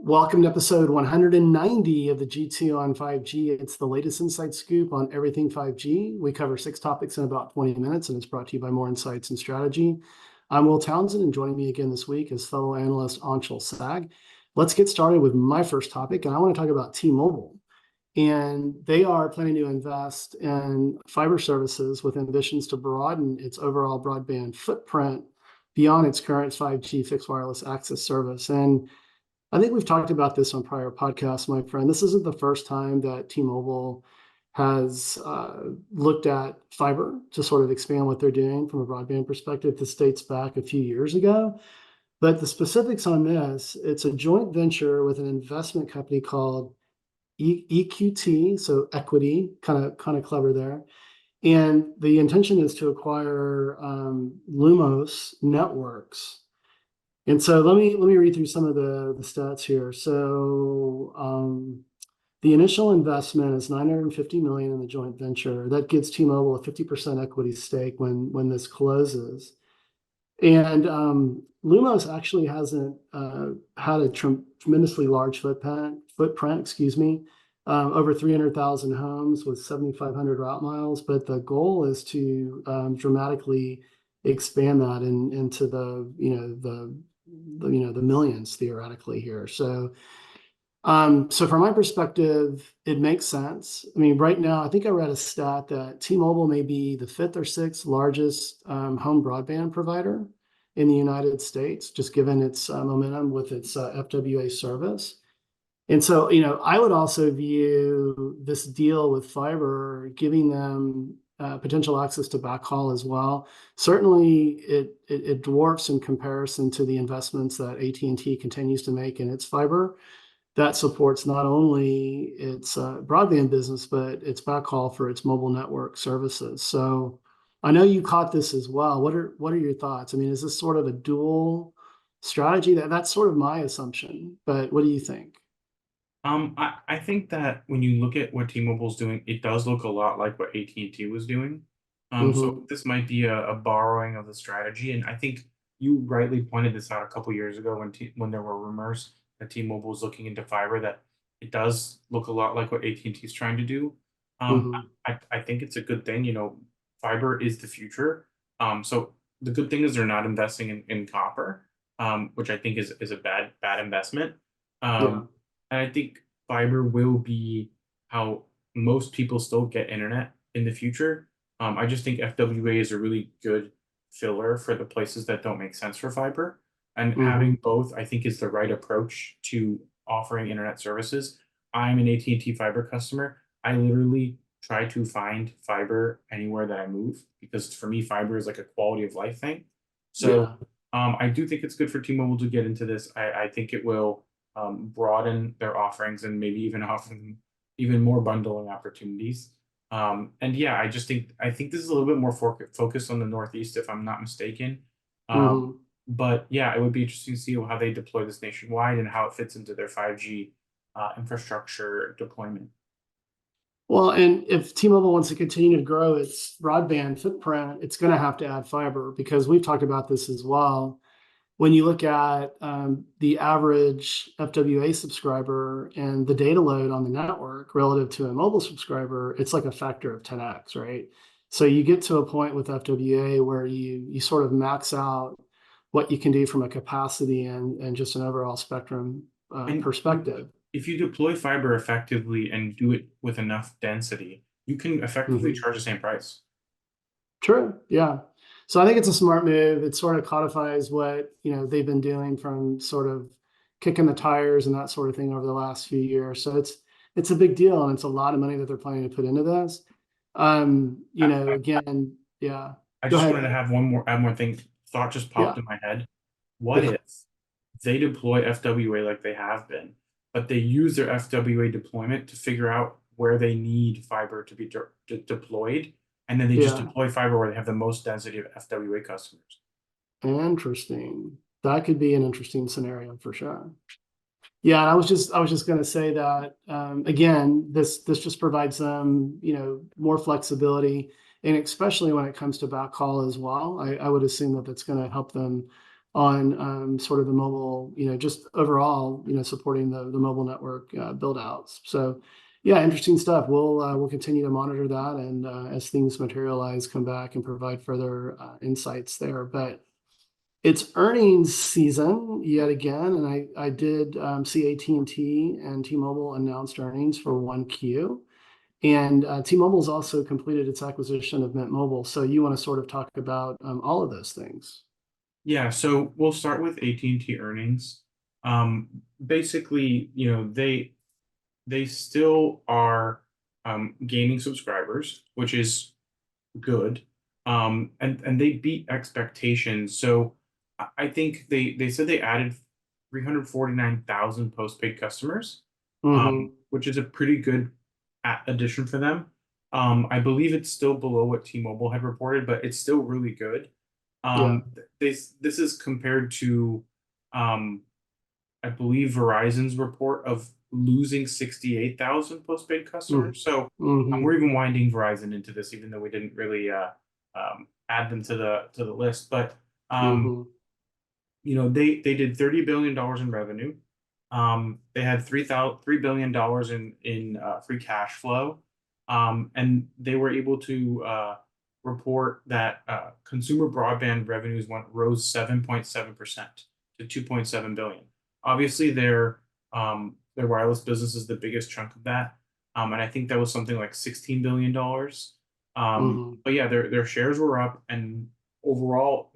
Welcome to episode 190 of the G2 on 5G. It's the latest inside scoop on everything 5G. We cover 6 topics in about 20 minutes, and it's brought to you by More Insights and Strategy. I'm Will Townsend, and joining me again this week is fellow analyst Anshul Sag. Let's get started with my first topic, and I want to talk about T-Mobile. And they are planning to invest in fiber services with ambitions to broaden its overall broadband footprint beyond its current 5G fixed wireless access service. And I think we've talked about this on prior podcasts, my friend. This isn't the first time that T-Mobile has looked at fiber to sort of expand what they're doing from a broadband perspective. This dates back a few years ago. But the specifics on this, it's a joint venture with an investment company called EQT, so equity, kind of clever there. And the intention is to acquire Lumos Networks. And so let me read through some of the stats here. So the initial investment is $950 million in the joint venture. That gives T-Mobile a 50% equity stake when this closes. And Lumos actually hasn't had a tremendously large footprint, over 300,000 homes with 7,500 route miles. But the goal is to dramatically expand that into the millions theoretically here. So from my perspective, it makes sense. I mean, right now, I think I read a stat that T-Mobile may be the 5th or 6th largest home broadband provider in the United States, just given its momentum with its FWA service. And so, I would also view this deal with fiber giving them potential access to backhaul as well. Certainly, it dwarfs in comparison to the investments that AT&T continues to make in its fiber. That supports not only its broadband business, but its backhaul for its mobile network services. So I know you caught this as well. What are your thoughts? I mean, is this sort of a dual strategy? That's sort of my assumption, but what do you think? I think that when you look at what T-Mobile's doing, it does look a lot like what AT&T was doing. So Mm-hmm. this might be a borrowing of the strategy, and I think you rightly pointed this out a couple years ago when there were rumors that T-Mobile was looking into fiber, that it does look a lot like what AT&T is trying to do. Um, Mm-hmm. I think it's a good thing. Fiber is the future. So the good thing is they're not investing in copper, which I think is a bad investment. Yeah. And I think fiber will be how most people still get internet in the future. I just think FWA is a really good filler for the places that don't make sense for fiber. And Mm-hmm. having both, I think, is the right approach to offering internet services. I'm an AT&T fiber customer. I literally try to find fiber anywhere that I move because for me, fiber is like a quality of life thing. So Yeah. I do think it's good for T-Mobile to get into this. I think it will broaden their offerings and maybe even offer them even more bundling opportunities. And yeah, I think this is a little bit more focused on the Northeast, if I'm not mistaken. Um, Mm-hmm. but yeah, it would be interesting to see how they deploy this nationwide and how it fits into their 5G infrastructure deployment. Well, and if T-Mobile wants to continue to grow its broadband footprint, it's going to have to add fiber because we've talked about this as well. When you look at the average FWA subscriber and the data load on the network relative to a mobile subscriber, it's like a factor of 10x, right? So you get to a point with FWA where you sort of max out what you can do from a capacity and just an overall spectrum And perspective. if you deploy fiber effectively and do it with enough density, you can effectively Mhm. charge the same price. True. Yeah. So I think it's a smart move. It sort of codifies what, they've been doing from sort of kicking the tires and that sort of thing over the last few years. So it's a big deal and it's a lot of money that they're planning to put into this. I, Again, yeah. I Go just ahead. wanted to add more thing. Thought just popped Yeah. in my head. What Yeah. if they deploy FWA like they have been, but they use their FWA deployment to figure out where they need fiber to be deployed, and then they just Yeah. deploy fiber where they have the most density of FWA customers. Interesting. That could be an interesting scenario for sure. Yeah, and I was just going to say that again, this just provides them, more flexibility, and especially when it comes to backhaul as well. I would assume that that's going to help them on sort of the mobile, just overall, supporting the mobile network build outs. So yeah, interesting stuff. We'll continue to monitor that, and as things materialize, come back and provide further insights there. But it's earnings season yet again, and I did see AT&T and T-Mobile announced earnings for 1Q. And T-Mobile's also completed its acquisition of Mint Mobile. So you want to sort of talk about all of those things. Yeah, so we'll start with AT&T earnings. Basically, they still are gaining subscribers, which is good. And they beat expectations. So I think they said they added 349,000 postpaid customers, Mm-hmm. which is a pretty good addition for them. I believe it's still below what T-Mobile had reported, but it's still really good. Yeah. This is compared to I believe Verizon's report of losing 68,000 postpaid customers. So Mm-hmm. we're even winding Verizon into this, even though we didn't really add them to the list. But um, Mm-hmm. they did $30 billion in revenue. They had $3 billion in free cash flow, and they were able to report that consumer broadband revenues rose 7.7% to 2.7 billion. Obviously, their wireless business is the biggest chunk of that, and I think that was something like $16 billion. Mm-hmm. But yeah, their shares were up, and overall,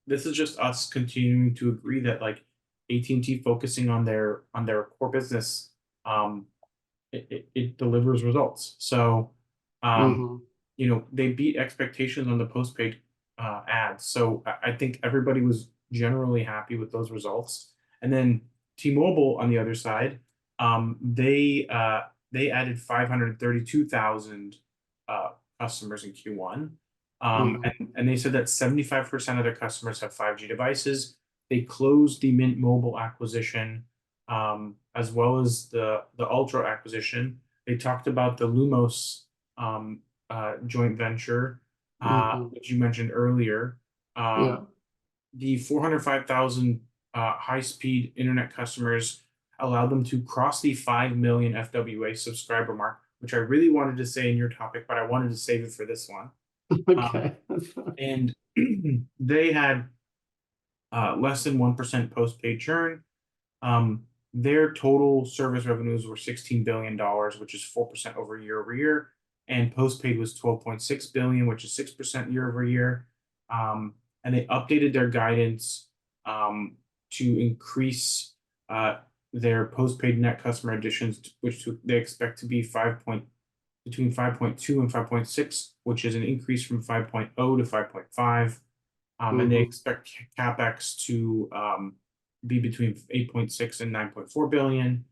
this is just us continuing to agree that like AT&T focusing on their core business, um, it delivers results. So, um, Mm-hmm. they beat expectations on the postpaid ads. So I think everybody was generally happy with those results. And then T-Mobile on the other side, they added 532,000 uh, customers in Q1. Mm-hmm. And they said that 75% of their customers have 5G devices. They closed the Mint Mobile acquisition, as well as the Ultra acquisition. They talked about the Lumos joint venture, Mm-hmm. which you mentioned earlier. Yeah. The 405,000 high-speed internet customers allowed them to cross the 5 million FWA subscriber mark, which I really wanted to say in your topic, but I wanted to save it for this one. Um, Okay. and they had less than 1% postpaid churn. Um, their total service revenues were $16 billion, which is 4% over year, and postpaid was 12.6 billion, which is 6% year over year. And they updated their guidance to increase their postpaid net customer additions, which they expect to be between 5.2 and 5.6, which is an increase from 5.0 to 5.5. And they Mm-hmm. expect capex to be between 8.6 and 9.4 billion.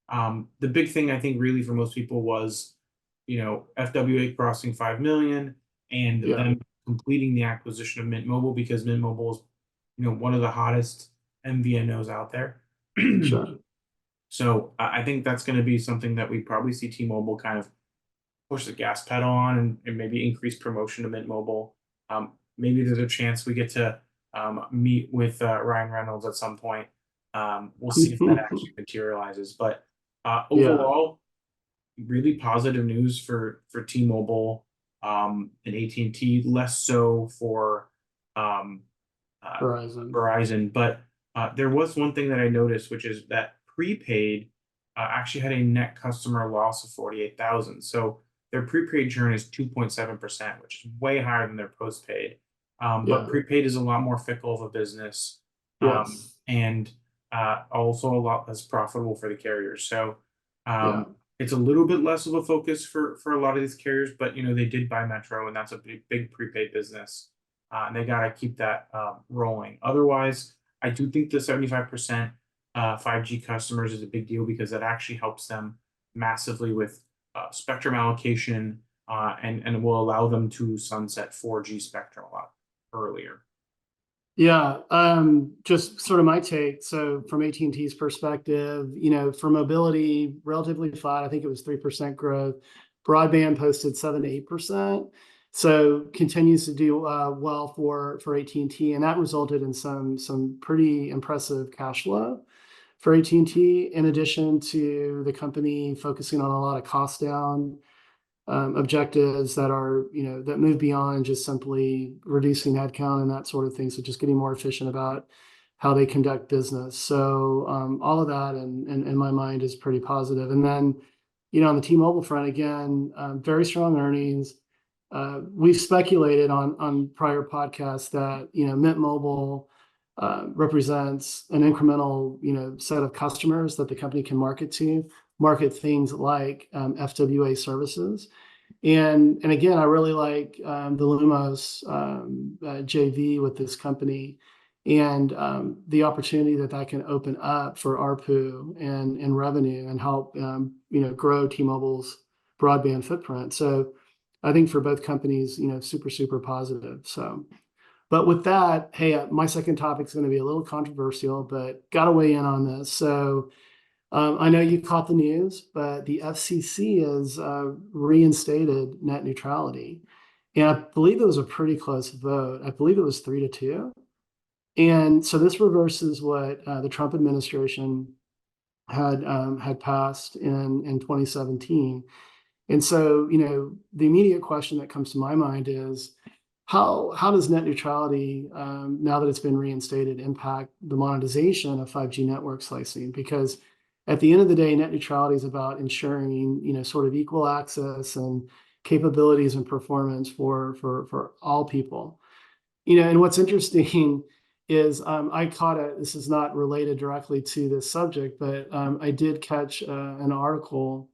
The big thing I think really for most people was, FWA crossing 5 million and Yeah. them completing the acquisition of Mint Mobile, because Mint Mobile is, one of the hottest MVNOs out there. Sure. So I think that's going to be something that we probably see T-Mobile kind of push the gas pedal on, and maybe increase promotion to Mint Mobile. Maybe there's a chance we get to meet with Ryan Reynolds at some point. We'll see if that actually materializes. But Yeah. overall, really positive news for T-Mobile and AT&T. Less so for um, uh, Verizon. Verizon. But there was one thing that I noticed, which is that prepaid actually had a net customer loss of 48,000. So their prepaid churn is 2.7%, which is way higher than their postpaid. But Yeah. prepaid is a lot more fickle of a business, Yes. and also a lot less profitable for the carriers. So Yeah. it's a little bit less of a focus for a lot of these carriers, but they did buy Metro, and that's a big prepaid business, and they got to keep that rolling. Otherwise, I do think the 75% 5G customers is a big deal, because that actually helps them massively with spectrum allocation, and will allow them to sunset 4G spectrum a lot earlier. Yeah, just sort of my take. So from AT&T's perspective, for mobility, relatively flat. I think it was 3% growth. Broadband posted 7 to 8%. So continues to do well for AT&T, and that resulted in some pretty impressive cash flow for AT&T, in addition to the company focusing on a lot of cost down objectives that are, that move beyond just simply reducing headcount and that sort of thing. So just getting more efficient about how they conduct business. So all of that in my mind is pretty positive. And then, on the T-Mobile front, again, very strong earnings. We've speculated on prior podcasts that, Mint Mobile represents an incremental, set of customers that the company can market things like FWA services. And again, I really like the Lumos JV with this company, and the opportunity that can open up for ARPU and revenue, and help grow T-Mobile's broadband footprint. So I think for both companies, super positive. So, but with that, hey, my second topic is going to be a little controversial, but got to weigh in on this. So I know you caught the news, but the FCC has reinstated net neutrality. And I believe it was a pretty close vote. I believe it was 3-2. And so this reverses what the Trump administration had passed in 2017. And so, the immediate question that comes to my mind is, how does net neutrality, now that it's been reinstated, impact the monetization of 5G network slicing? Because at the end of the day, net neutrality is about ensuring, sort of equal access and capabilities and performance for all people. And what's interesting is I caught this is not related directly to this subject, but I did catch an article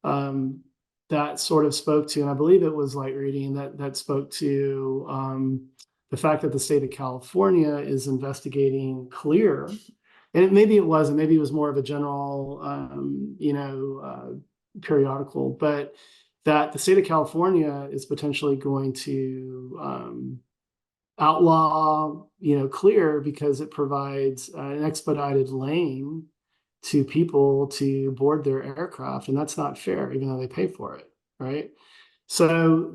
that sort of spoke to, and I believe it was light reading, that spoke to the fact that the state of California is investigating Clear. And maybe it wasn't, maybe it was more of a general, periodical, but that the state of California is potentially going to outlaw, Clear, because it provides an expedited lane to people to board their aircraft, and that's not fair, even though they pay for it, right? So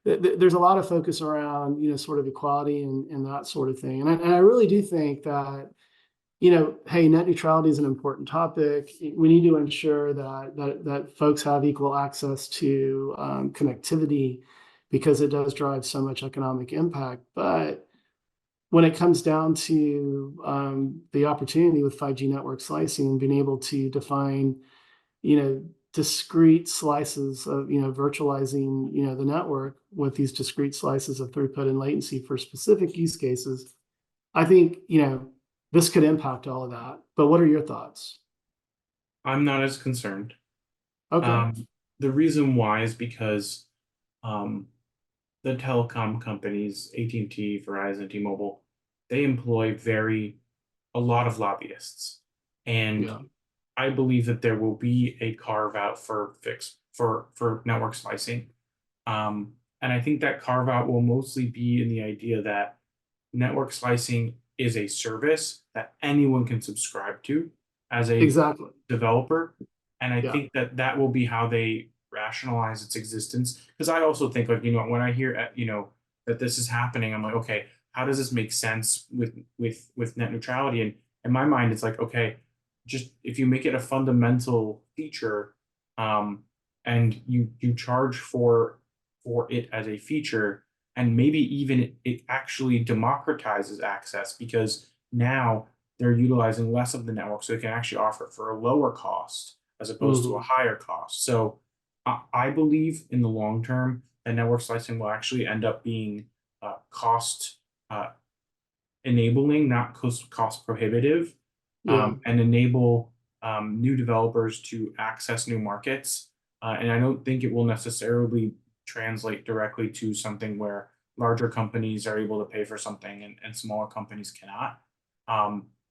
there's a lot of focus around, sort of equality and that sort of thing, and I really do think that, hey, net neutrality is an important topic. We need to ensure that folks have equal access to connectivity, because it does drive so much economic impact. But when it comes down to the opportunity with 5G network slicing and being able to define, discrete slices of, virtualizing, the network with these discrete slices of throughput and latency for specific use cases, I think, this could impact all of that. But what are your thoughts? I'm not as concerned. Okay. The reason why is because the telecom companies, AT&T, Verizon, T-Mobile, they employ a lot of lobbyists. And Yeah. I believe that there will be a carve out for network slicing. And I think that carve out will mostly be in the idea that network slicing is a service that anyone can subscribe to as a Exactly. developer. And I Yeah. think that will be how they rationalize its existence. Because I also think, like, when I hear, that this is happening, I'm like, okay, how does this make sense with net neutrality? And in my mind, it's like, okay, just if you make it a fundamental feature, and you charge for it as a feature, and maybe even it actually democratizes access, because now they're utilizing less of the network, so they can actually offer it for a lower cost as opposed to a Hmm. higher cost. So I believe in the long term that network slicing will actually end up being cost uh, enabling, not cost prohibitive, Yeah. and enable new developers to access new markets. And I don't think it will necessarily translate directly to something where larger companies are able to pay for something and smaller companies cannot.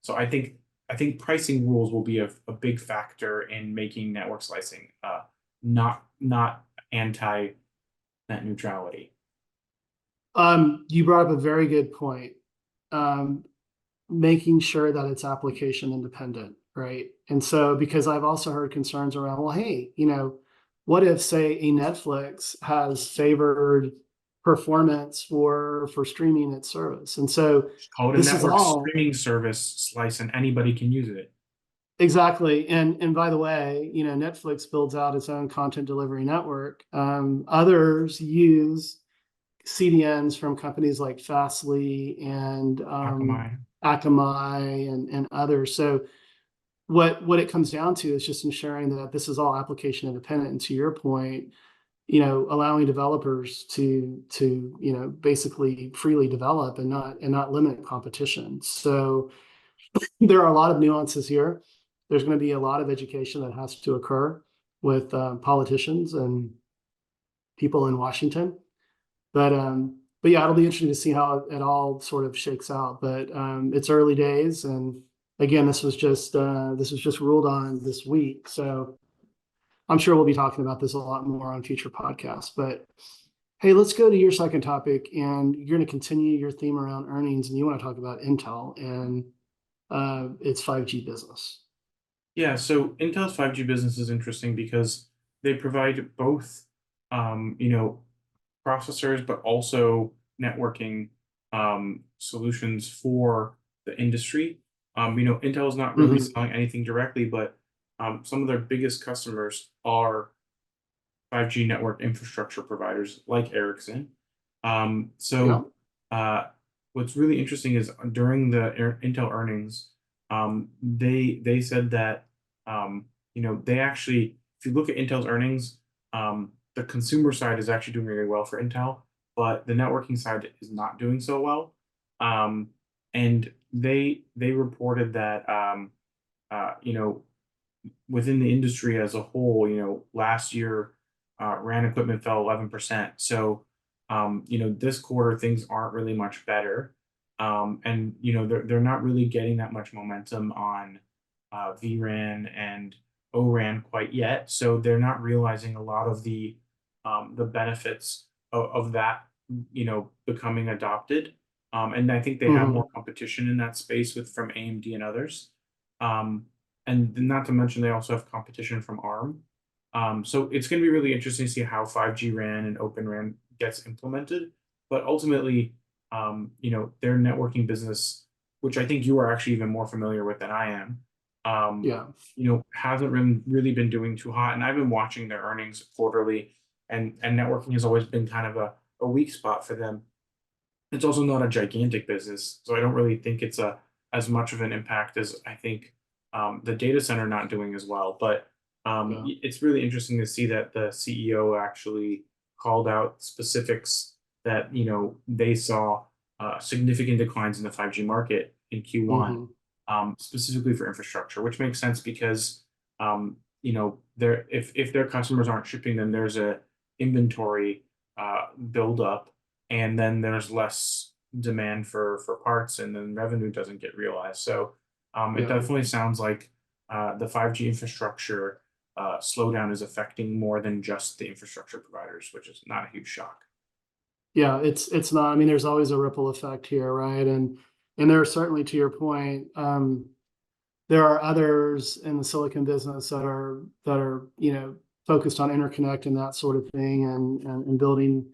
So I think pricing rules will be a big factor in making network slicing not anti net neutrality. You brought up a very good point. Um, Making sure that it's application independent, right? And so, because I've also heard concerns around, well, hey, what if, say, a Netflix has favored performance for streaming its service? And so Call it a this is network all streaming service slice, and anybody can use it. exactly. And by the way, Netflix builds out its own content delivery network. Others use CDNs from companies like Fastly and Akamai. Akamai and others. So what it comes down to is just ensuring that this is all application independent. And to your point, allowing developers to basically freely develop and not limit competition. So there are a lot of nuances here. There's going to be a lot of education that has to occur with politicians and people in Washington. But yeah, it'll be interesting to see how it all sort of shakes out. But it's early days, and again, this was just ruled on this week, so I'm sure we'll be talking about this a lot more on future podcasts. But hey, let's go to your second topic, and you're going to continue your theme around earnings, and you want to talk about Intel and its 5G business. Yeah, so Intel's 5G business is interesting because they provide both, you know, processors, but also networking solutions for the industry. Intel is not really Mm-hmm. selling anything directly, but some of their biggest customers are 5G network infrastructure providers like Ericsson. Yeah. So what's really interesting is during the Intel earnings, they said that they actually, if you look at Intel's earnings, the consumer side is actually doing really well for Intel, but the networking side is not doing so well. And they reported that within the industry as a whole, last year RAN equipment fell 11%. So, this quarter things aren't really much better, and they're not really getting that much momentum on VRAN and ORAN quite yet. So they're not realizing a lot of the benefits of that, becoming adopted. And I think they have Mm-hmm. more competition in that space from AMD and others. Um, and not to mention they also have competition from ARM. So it's going to be really interesting to see how 5G RAN and Open RAN gets implemented. But ultimately, their networking business, which I think you are actually even more familiar with than I am, um, Yeah. hasn't really been doing too hot. And I've been watching their earnings quarterly, and networking has always been kind of a weak spot for them. It's also not a gigantic business, so I don't really think it's a as much of an impact as I think the data center not doing as well. But Yeah. it's really interesting to see that the CEO actually called out specifics that they saw significant declines in the 5G market in Q1, Mm-hmm. specifically for infrastructure, which makes sense because if their customers aren't shipping them, there's a inventory buildup, and then there's less demand for parts, and then revenue doesn't get realized. So it Yeah. definitely sounds like the 5G infrastructure slowdown is affecting more than just the infrastructure providers, which is not a huge shock. Yeah, it's not. I mean, there's always a ripple effect here, right? And there are certainly, to your point, there are others in the silicon business that are focused on interconnect and that sort of thing, and building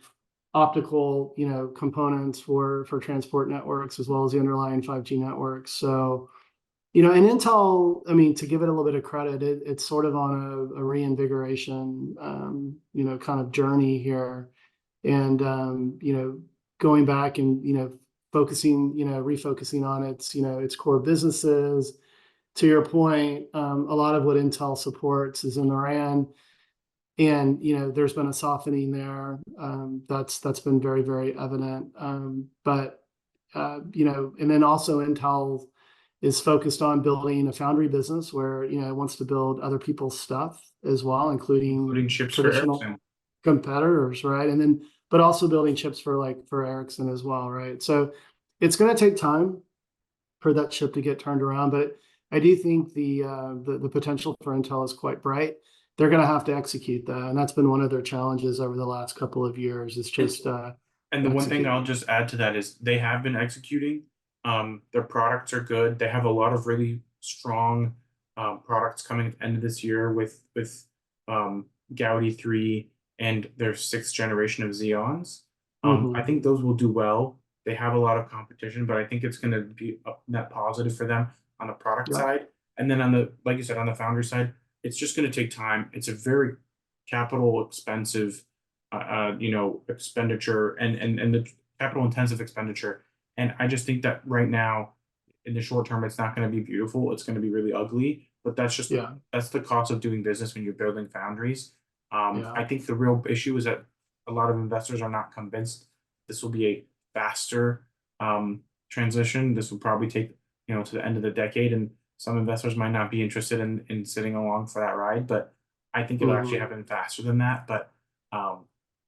optical components for transport networks as well as the underlying 5G networks. So and Intel, I mean, to give it a little bit of credit, it's sort of on a reinvigoration kind of journey here, and going back and focusing refocusing on its core businesses. To your point, a lot of what Intel supports is in the RAN, and there's been a softening there. That's been very, very evident. But and then also Intel is focused on building a foundry business where it wants to build other people's stuff as well, including Including chips for traditional Ericsson. competitors, right? And then but also building chips for Ericsson as well, right? So it's going to take time for that ship to get turned around, but I do think the potential for Intel is quite bright. They're going to have to execute that, and that's been one of their challenges over the last couple of years. It's And just And the one thing executing. I'll just add to that is they have been executing. Their products are good. They have a lot of really strong products coming at the end of this year with Gaudi 3 and their sixth generation of Xeons. I Hmm. think those will do well. They have a lot of competition, but I think it's going to be a net positive for them on the product Yep. side. And then on the, like you said, on the foundry side, it's just going to take time. It's a very capital expensive, expenditure and the capital intensive expenditure. And I just think that right now, in the short term, it's not going to be beautiful. It's going to be really ugly. But Yeah. that's the cost of doing business when you're building foundries. Yeah. I think the real issue is that a lot of investors are not convinced this will be a faster transition. This will probably take to the end of the decade, and some investors might not be interested in sitting along for that ride. But I think it'll actually Hmm. happen faster than that. But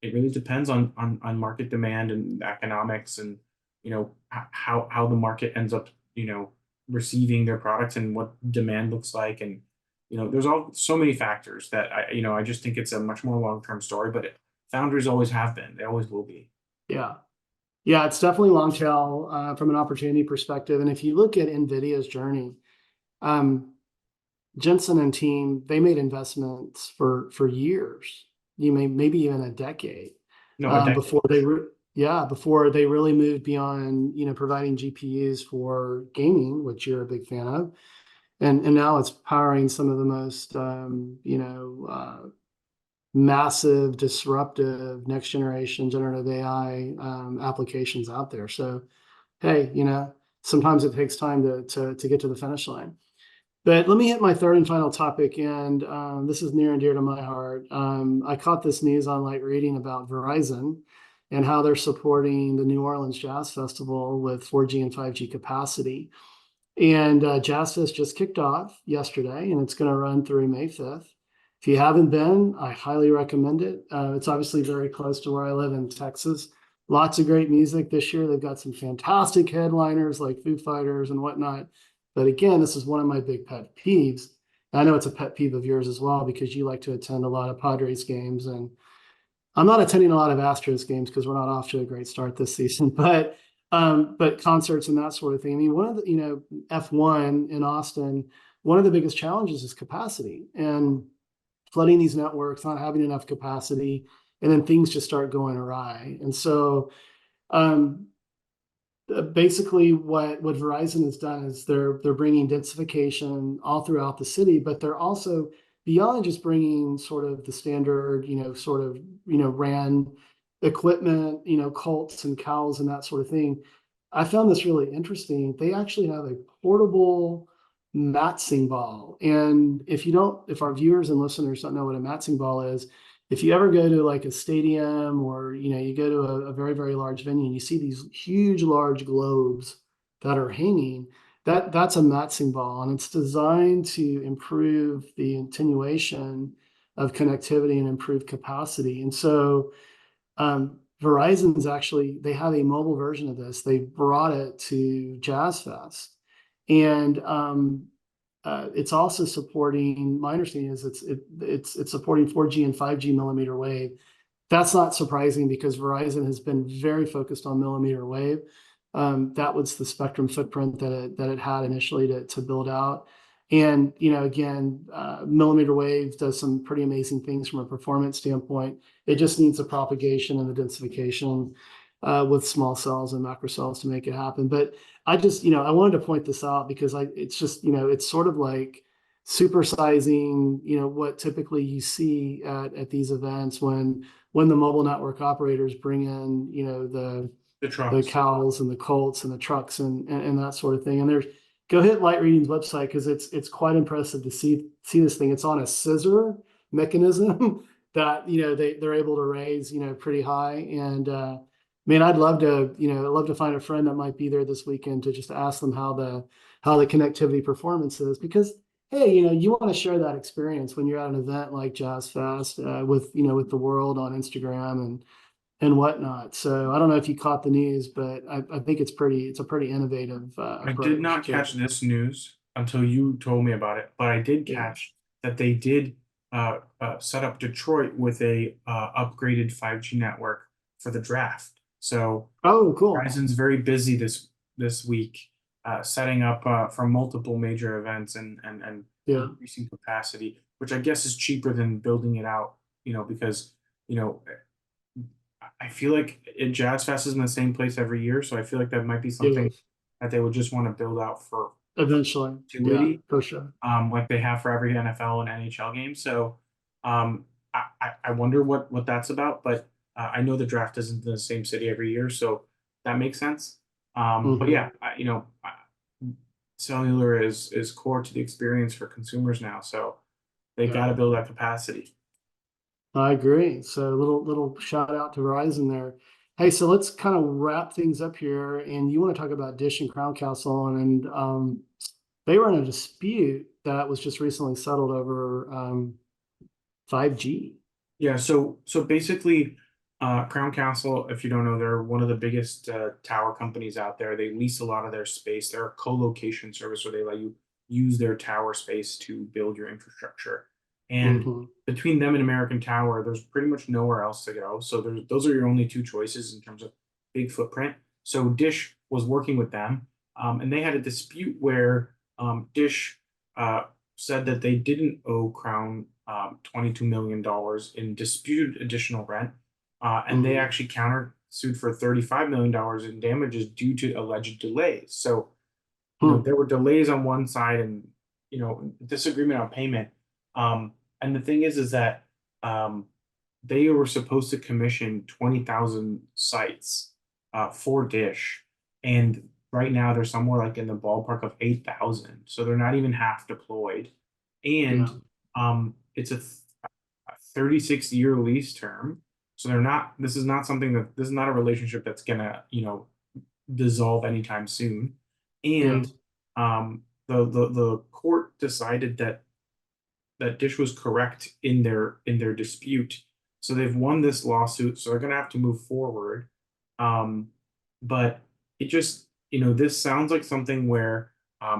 it really depends on market demand and economics, and how the market ends up receiving their products and what demand looks like. And there's all so many factors that I just think it's a much more long-term story. But foundries always have been, they always will be. Yeah. Yeah, it's definitely long tail from an opportunity perspective. And if you look at NVIDIA's journey, um, Jensen and team, they made investments for years, maybe even a decade, No, a decade before for sure. before they really moved beyond providing GPUs for gaming, which you're a big fan of, and now it's powering some of the most massive, disruptive, next generation generative AI applications out there. So hey, sometimes it takes time to get to the finish line. But let me hit my third and final topic, and this is near and dear to my heart. I caught this news on Light Reading about Verizon and how they're supporting the New Orleans Jazz Festival with 4G and 5G capacity. And Jazz Fest just kicked off yesterday, and it's going to run through May 5th. If you haven't been, I highly recommend it. It's obviously very close to where I live in Texas. Lots of great music this year. They've got some fantastic headliners like Foo Fighters and whatnot. But again, this is one of my big pet peeves. I know it's a pet peeve of yours as well because you like to attend a lot of Padres games, and I'm not attending a lot of Astros games because we're not off to a great start this season. But concerts and that sort of thing. I mean, one of the F1 in Austin, one of the biggest challenges is capacity and flooding these networks, not having enough capacity, and then things just start going awry. And so um, basically what Verizon has done is they're bringing densification all throughout the city, but they're also beyond just bringing sort of the standard, sort of, RAN equipment, Colts and cows and that sort of thing. I found this really interesting. They actually have a portable matsing ball. And if our viewers and listeners don't know what a matsing ball is, if you ever go to like a stadium or you go to a very very large venue and you see these huge large globes that are hanging, that's a matsing ball, and it's designed to improve the attenuation of connectivity and improve capacity. And so Verizon's actually, they have a mobile version of this. They brought it to Jazz Fest, and it's also supporting. My understanding is it's supporting 4G and 5G millimeter wave. That's not surprising because Verizon has been very focused on millimeter wave. That was the spectrum footprint that it had initially to build out. And again, millimeter wave does some pretty amazing things from a performance standpoint. It just needs the propagation and the densification with small cells and macro cells to make it happen. But I just, I wanted to point this out because it's just, it's sort of like supersizing, what typically you see at these events when the mobile network operators bring in, The the trucks. cows and the colts and the trucks and that sort of thing. And go hit Light Reading's website because it's quite impressive to see this thing. It's on a scissor mechanism that they're able to raise pretty high. And man, I'd love to find a friend that might be there this weekend to just ask them how the connectivity performance is, because hey, you want to share that experience when you're at an event like Jazz Fest with the world on Instagram and whatnot. So I don't know if you caught the news, but I think it's a pretty innovative I did approach not to. catch this news until you told me about it, but I did Yeah. catch that they did set up Detroit with a upgraded 5G network for the draft. So Oh, cool. Verizon's very busy this week, setting up for multiple major events and Yeah. increasing capacity, which I guess is cheaper than building it out because, you know, I feel like Jazz Fest is in the same place every year, so I feel like that might be something Yes, that they would just want to build out for eventually. Yeah, perpetuity, for sure. like they have for every NFL and NHL game. So I wonder what that's about, but I know the draft isn't in the same city every year, so that makes sense. But Hmm. yeah, cellular is core to the experience for consumers now, so they got Yeah, to build that capacity. I agree. So little shout out to Verizon there. Hey, so let's kind of wrap things up here. And you want to talk about Dish and Crown Castle, and they were in a dispute that was just recently settled over 5G. Yeah, so basically, Crown Castle, if you don't know, they're one of the biggest tower companies out there. They lease a lot of their space. They're a co-location service where they let you use their tower space to build your infrastructure. And Hmm. between them and American Tower, there's pretty much nowhere else to go. So those are your only two choices in terms of big footprint. So Dish was working with them, and they had a dispute where Dish uh, said that they didn't owe Crown $22 million in disputed additional rent. And they Hmm. actually countersued for $35 million in damages due to alleged delays. So, Hmm. there were delays on one side and, disagreement on payment. And the thing is that um, they were supposed to commission 20,000 sites for Dish. And right now they're somewhere like in the ballpark of 8,000. So they're not even half deployed. And Yeah. it's a 36-year lease term. So this is not something this is not a relationship that's gonna, dissolve anytime soon. Yeah. And the court decided that Dish was correct in their dispute. So they've won this lawsuit, so they're going to have to move forward. But it just, this sounds like something where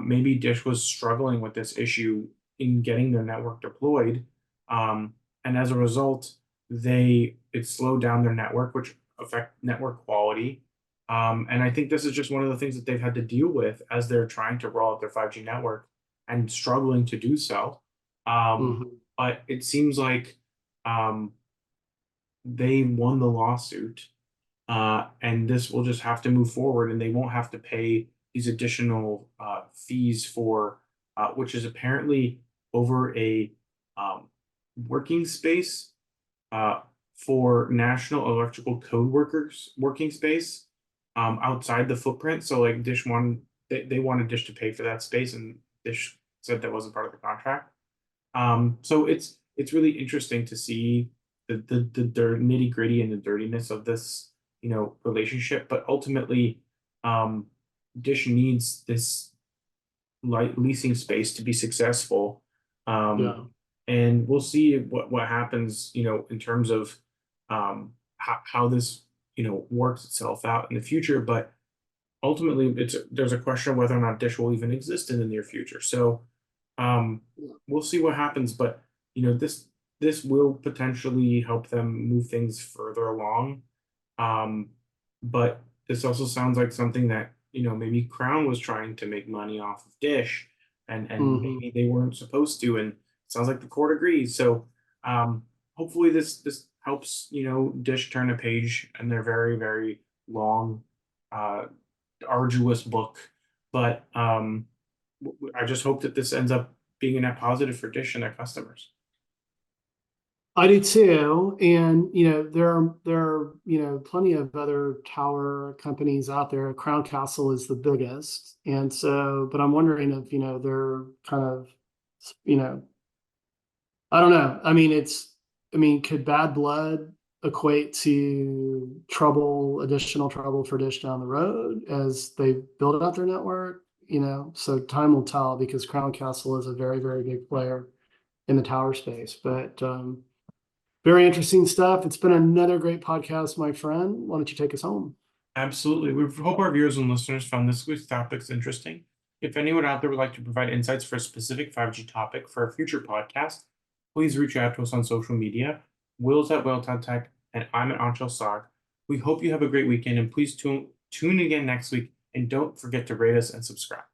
maybe Dish was struggling with this issue in getting their network deployed, um, and as a result, it slowed down their network, which affect network quality. And I think this is just one of the things that they've had to deal with as they're trying to roll out their 5G network and struggling to do so. Um, Hmm. but it seems like um, they won the lawsuit, and this will just have to move forward, and they won't have to pay these additional fees for, which is apparently over a um, working space uh, for National Electrical Code Workers working space outside the footprint. So like they wanted Dish to pay for that space, and Dish said that wasn't part of the contract. So it's really interesting to see the nitty gritty and the dirtiness of this, relationship. But ultimately, um, Dish needs this light leasing space to be successful. Um, Yeah. and we'll see what happens, in terms of how this, works itself out in the future. But ultimately, there's a question of whether or not Dish will even exist in the near future. So um, we'll see what happens, but this will potentially help them move things further along. Um, but this also sounds like something that maybe Crown was trying to make money off of Dish, and Hmm. maybe they weren't supposed to, and it sounds like the court agrees. So um, hopefully this helps Dish turn a page in their very very long, uh, arduous book. But I just hope that this ends up being a net positive for Dish and their customers. I do too. And there are plenty of other tower companies out there. Crown Castle is the biggest. And so, but I'm wondering if, they're kind of, you know, I don't know. Could bad blood equate to additional trouble for Dish down the road as they build out their network? So time will tell because Crown Castle is a very, very big player in the tower space. But very interesting stuff. It's been another great podcast, my friend. Why don't you take us home? Absolutely. We hope our viewers and listeners found this week's topics interesting. If anyone out there would like to provide insights for a specific 5G topic for a future podcast, please reach out to us on social media. Will's at Tech, and I'm at Anshel Sag. We hope you have a great weekend, and please tune in again next week. And don't forget to rate us and subscribe.